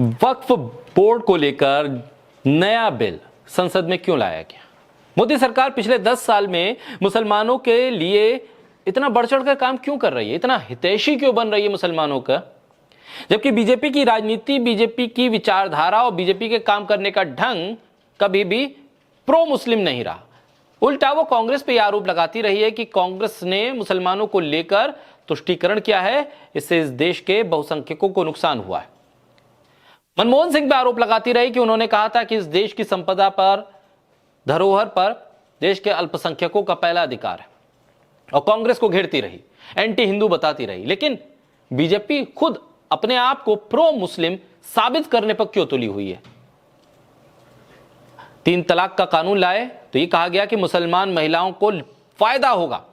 वक्फ board को लेकर नया बिल संसद में क्यों लाया गया? मोदी सरकार पिछले 10 साल में मुसलमानों के लिए इतना बढ़ चढ़कर काम क्यों कर रही है? इतना हितैषी क्यों बन रही है मुसलमानों का? जबकि बीजेपी की राजनीति, बीजेपी की विचारधारा और बीजेपी के काम करने का ढंग कभी भी प्रो मुस्लिम नहीं रहा। उल्टा वो कांग्रेस पे यह आरोप लगाती रही है कि कांग्रेस ने मुसलमानों को लेकर तुष्टीकरण किया है, इससे इस देश के बहुसंख्यकों को नुकसान हुआ है। मनमोहन सिंह पे आरोप लगाती रही कि उन्होंने कहा था कि इस देश की संपदा पर, धरोहर पर देश के अल्पसंख्यकों का पहला अधिकार है, और कांग्रेस को घेरती रही, एंटी हिंदू बताती रही। लेकिन बीजेपी खुद अपने आप को प्रो मुस्लिम साबित करने पर क्यों तुली हुई है? 3 तलाक का कानून लाए तो यह कहा गया कि मुसलमान महिलाओं को फायदा होगा,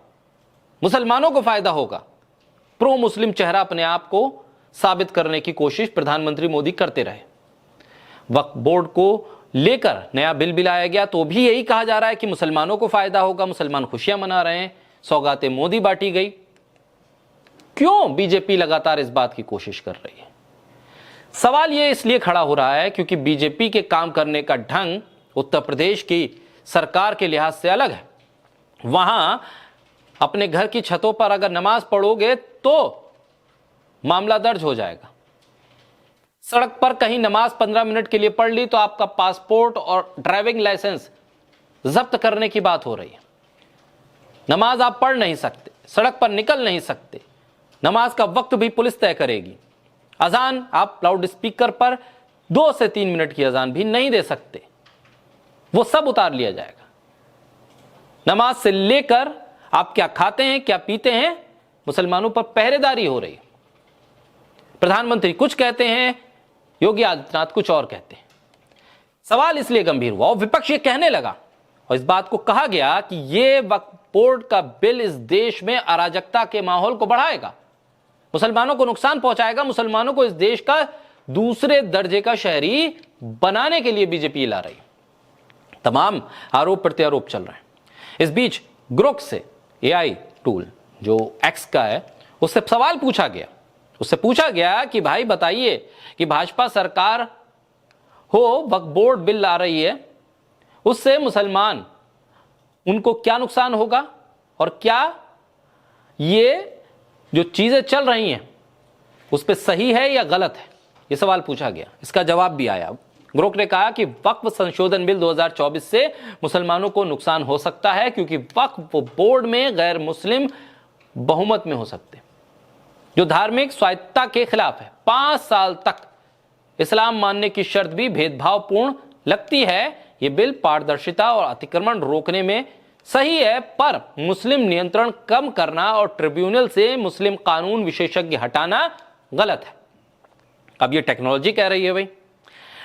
मुसलमानों को फायदा होगा। प्रो मुस्लिम चेहरा अपने आप को साबित करने की कोशिश प्रधानमंत्री मोदी करते रहे। वक्फ बोर्ड को लेकर नया बिल भी लाया गया तो भी यही कहा जा रहा है कि मुसलमानों को फायदा होगा, मुसलमान खुशियां मना रहे हैं, सौगातें मोदी बांटी गई। क्यों बीजेपी लगातार इस बात की कोशिश कर रही है? सवाल यह इसलिए खड़ा हो रहा है क्योंकि बीजेपी के काम करने का ढंग उत्तर प्रदेश की सरकार के लिहाज से अलग है। वहां अपने घर की छतों पर अगर नमाज पढ़ोगे तो मामला दर्ज हो जाएगा। सड़क पर कहीं नमाज 15 मिनट के लिए पढ़ ली तो आपका पासपोर्ट और ड्राइविंग लाइसेंस जब्त करने की बात हो रही है। नमाज आप पढ़ नहीं सकते, सड़क पर निकल नहीं सकते, नमाज का वक्त भी पुलिस तय करेगी। अजान आप लाउड स्पीकर पर 2 से 3 मिनट की अजान भी नहीं दे सकते, वो सब उतार लिया जाएगा। नमाज से लेकर आप क्या खाते हैं, क्या पीते हैं, मुसलमानों पर पहरेदारी हो रही है। प्रधानमंत्री कुछ कहते हैं, योगी आदित्यनाथ कुछ और कहते हैं। सवाल इसलिए गंभीर हुआ और विपक्ष ये कहने लगा और इस बात को कहा गया कि यह वक्फ बोर्ड का बिल इस देश में अराजकता के माहौल को बढ़ाएगा, मुसलमानों को नुकसान पहुंचाएगा, मुसलमानों को इस देश का दूसरे दर्जे का शहरी बनाने के लिए बीजेपी ला रही है। तमाम आरोप प्रत्यारोप चल रहे हैं। इस बीच ग्रोक से एआई टूल जो एक्स का है, उससे सवाल पूछा गया। उससे पूछा गया कि भाई बताइए कि भाजपा सरकार हो, वक्फ बोर्ड बिल ला रही है, उससे मुसलमान उनको क्या नुकसान होगा और क्या ये जो चीजें चल रही हैं उस पर सही है या गलत है? ये सवाल पूछा गया, इसका जवाब भी आया। ग्रोक ने कहा कि वक्फ संशोधन बिल 2024 से मुसलमानों को नुकसान हो सकता है क्योंकि वक्फ बोर्ड में गैर मुस्लिम बहुमत में हो सकते, जो धार्मिक स्वायत्तता के खिलाफ है। 5 साल तक इस्लाम मानने की शर्त भी भेदभावपूर्ण लगती है। यह बिल पारदर्शिता और अतिक्रमण रोकने में सही है, पर मुस्लिम नियंत्रण कम करना और ट्रिब्यूनल से मुस्लिम कानून विशेषज्ञ हटाना गलत है। अब यह टेक्नोलॉजी कह रही है, भाई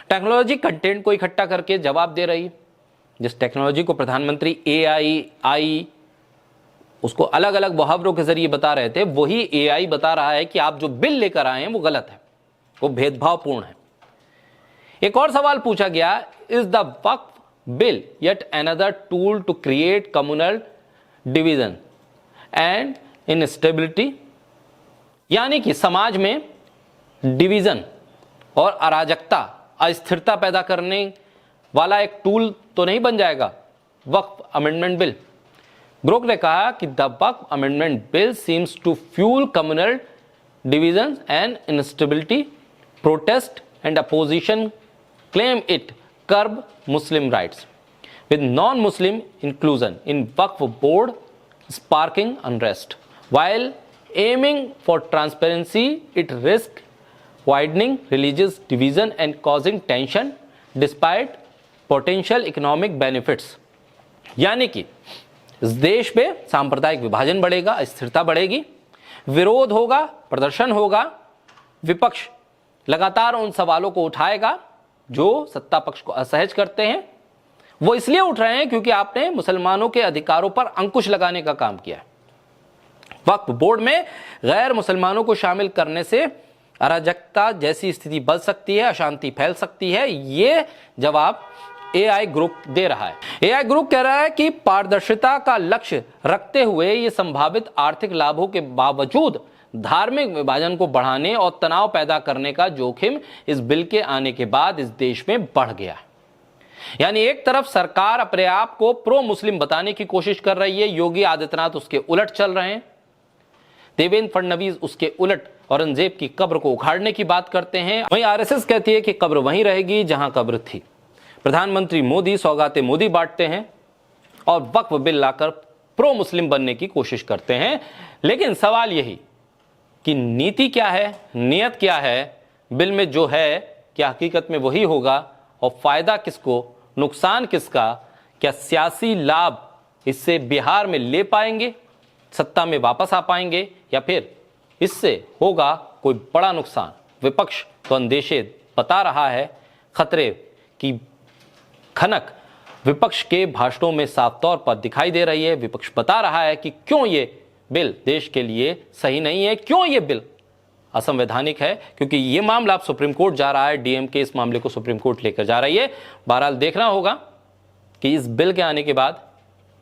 टेक्नोलॉजी कंटेंट को इकट्ठा करके जवाब दे रही है। जिस टेक्नोलॉजी को प्रधानमंत्री AI उसको अलग अलग मुहावरों के जरिए बता रहे थे, वही AI बता रहा है कि आप जो बिल लेकर आए हैं वो गलत है, वो भेदभावपूर्ण है। एक और सवाल पूछा गया, is the Waqf bill yet another tool to create communal division and instability? यानी कि समाज में डिवीजन और अराजकता, अस्थिरता पैदा करने वाला एक टूल तो नहीं बन जाएगा वक्फ अमेंडमेंट बिल? ग्रोक ने कहा कि the Waqf amendment bill seems to fuel communal division and instability, protest and opposition claim it curb Muslim rights with non-Muslim inclusion in Waqf board sparking unrest. While aiming for transparency, it risks widening religious division and causing tension despite potential economic benefits. यानी कि इस देश में सांप्रदायिक विभाजन बढ़ेगा, अस्थिरता बढ़ेगी, विरोध होगा, प्रदर्शन होगा, विपक्ष लगातार उन सवालों को उठाएगा जो सत्ता पक्ष को असहज करते हैं। वो इसलिए उठ रहे हैं क्योंकि आपने मुसलमानों के अधिकारों पर अंकुश लगाने का काम किया है। वक्फ बोर्ड में गैर मुसलमानों को शामिल करने से अराजकता जैसी स्थिति बढ़ सकती है, अशांति फैल सकती है। ये जवाब AI ग्रुप दे रहा है। AI ग्रुप कह रहा है कि पारदर्शिता का लक्ष्य रखते हुए ये संभावित आर्थिक लाभों के बावजूद धार्मिक विभाजन को बढ़ाने और तनाव पैदा करने का जोखिम इस बिल के आने के बाद इस देश में बढ़ गया है। यानी एक तरफ सरकार अपने आप को प्रो मुस्लिम बताने की कोशिश कर रही है, योगी आदित्यनाथ उसके उलट चल रहे हैं, देवेंद्र फडणवीस उसके उलट औरंगजेब की कब्र को उखाड़ने की बात करते हैं। वहीं आरएसएस कहती है कि कब्र वहीं रहेगी जहां कब्र थी। प्रधानमंत्री मोदी सौगातें मोदी बांटते हैं और वक्फ बिल लाकर प्रो मुस्लिम बनने की कोशिश करते हैं। लेकिन सवाल यही कि नीति क्या है, नियत क्या है, बिल में जो है क्या हकीकत में वही होगा और फायदा किसको, नुकसान किसका, क्या सियासी लाभ इससे बिहार में ले पाएंगे, सत्ता में वापस आ पाएंगे, या फिर इससे होगा कोई बड़ा नुकसान। विपक्ष तो अंदेशे बता रहा है, खतरे की खनक विपक्ष के भाषणों में साफ तौर पर दिखाई दे रही है। विपक्ष बता रहा है कि क्यों ये बिल देश के लिए सही नहीं है, क्यों ये बिल असंवैधानिक है, क्योंकि ये मामला अब सुप्रीम कोर्ट जा रहा है। डीएमके इस मामले को सुप्रीम कोर्ट लेकर जा रही है। बहरहाल देखना होगा कि इस बिल के आने के बाद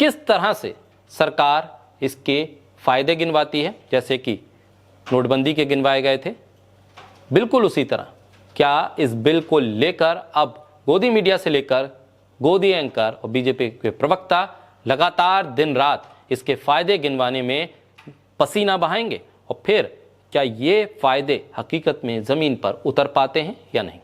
किस तरह से सरकार इसके फायदे गिनवाती है, जैसे कि नोटबंदी के गिनवाए गए थे। बिल्कुल उसी तरह क्या इस बिल को लेकर अब गोदी मीडिया से लेकर गोदी एंकर और बीजेपी के प्रवक्ता लगातार दिन रात इसके फायदे गिनवाने में पसीना बहाएंगे, और फिर क्या ये फायदे हकीकत में जमीन पर उतर पाते हैं या नहीं।